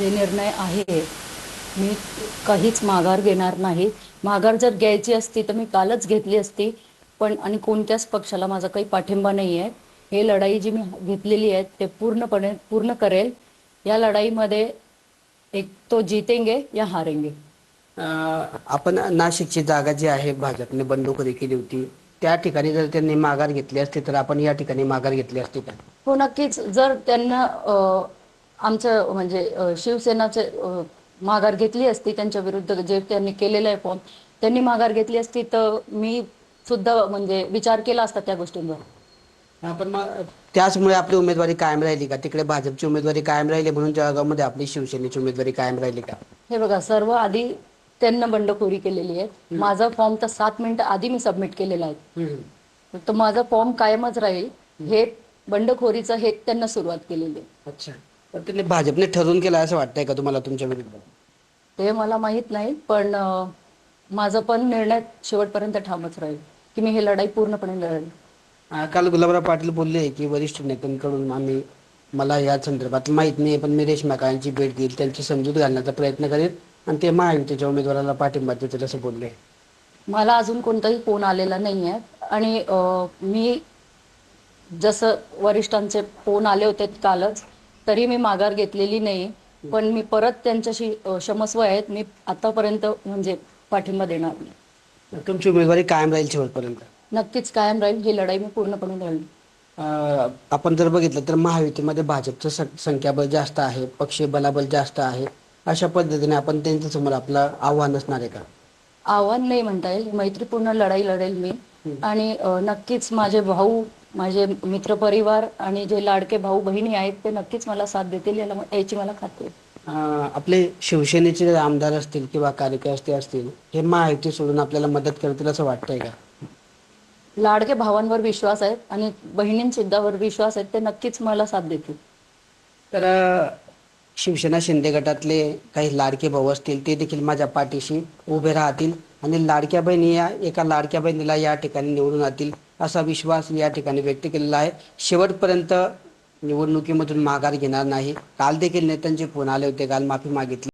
जे निर्णय आहे, मी काहीच माघार घेणार नाही. माघार जर घ्यायची असती तर मी कालच घेतली असती. पण आणि कोणत्याच पक्षाला माझा काही पाठिंबा नाही आहे. हे लढाई जी मी घेतलेली आहे ते पूर्णपणे पूर्ण करेल. या लढाईमध्ये एक तो जीतेंगे या हारेंगे. आपण नाशिकची जागा जी आहे भाजपने बंडखोरी केली होती, त्या ठिकाणी जर त्यांनी माघार घेतली असती तर आपण या ठिकाणी माघार घेतली असती का? हो, नक्कीच. जर त्यांना आमचं म्हणजे शिवसेनाचे माघार घेतली असती, त्यांच्या विरुद्ध जे त्यांनी केलेलं आहे फॉर्म, त्यांनी माघार घेतली असती तर मी सुद्धा म्हणजे विचार केला असता त्या गोष्टींवर. पण मग त्याचमुळे आपली उमेदवारी कायम राहिली का? तिकडे भाजपची उमेदवारी कायम राहिली म्हणून जळगावमध्ये आपली शिवसेनेची उमेदवारी कायम राहिली का? हे बघा, सर्व आधी त्यांना बंडखोरी केलेली आहे. माझा फॉर्म तर 7 मिनिटं आधी मी सबमिट केलेला आहे. तर माझा फॉर्म कायमच राहील. हे बंडखोरीचं हे त्यांना सुरुवात केलेली आहे. अच्छा. तर त्यांनी भाजपने ठरवून केलं असं वाटतंय का तुम्हाला तुमच्या विरुद्ध? ते मला माहीत नाही, पण माझा पण निर्णय शेवटपर्यंत ठामच राहील की मी ही लढाई पूर्णपणे लढेल. काल गुलाबराव पाटील बोलले की वरिष्ठ नेत्यांकडून मला या संदर्भात माहित नाही, पण मी रेश्मा काळेंची भेट घेईल, त्यांची समजूत घालण्याचा प्रयत्न करेल आणि ते महायुतीच्या उमेदवाराला पाठिंबा देतील असं बोलले. मला अजून कोणताही फोन आलेला नाही आहे. आणि मी जसं वरिष्ठांचे फोन आले होते कालच, तरी मी माघार घेतलेली नाही. पण मी परत त्यांच्याशी क्षमस्व आहेत. मी आतापर्यंत म्हणजे पाठिंबा देणार नाही. तुमची उमेदवारी कायम राहील शेवटपर्यंत? नक्कीच कायम राहील. ही लढाई मी पूर्णपणे लढेल. आपण जर बघितलं तर महायुतीमध्ये भाजपचं संख्याबळ जास्त आहे, पक्षीय बलाबल जास्त आहे. अशा पद्धतीने आपण त्यांच्यासमोर आपलं आव्हान असणार आहे का? आव्हान नाही म्हणता येईल, मैत्रीपूर्ण लढाई लढेल मी. आणि नक्कीच माझे भाऊ, माझे मित्रपरिवार आणि जे लाडके भाऊ बहिणी आहेत ते नक्कीच मला साथ देतील, याची मला खात्री आहे. आपले शिवसेनेचे आमदार असतील किंवा कार्यकर्ते असतील, हे महायुती सोडून आपल्याला मदत करतील असं वाटतंय का? लाडके भावांवर विश्वास आहे आणि बहिणींसुद्धावर विश्वास आहे. ते नक्कीच मला साथ देतील. तर शिवसेना शिंदे गटातले काही लाडके भाऊ असतील ते देखील माझ्या पाठीशी उभे राहतील आणि लाडक्या बहिणी या एका लाडक्या बहिणीला या ठिकाणी निवडून आणतील असा विश्वास या ठिकाणी व्यक्त केलेला आहे. शेवटपर्यंत निवडणुकीमधून माघार घेणार नाही. काल देखील नेत्यांचे फोन आले होते, काल माफी मागितली.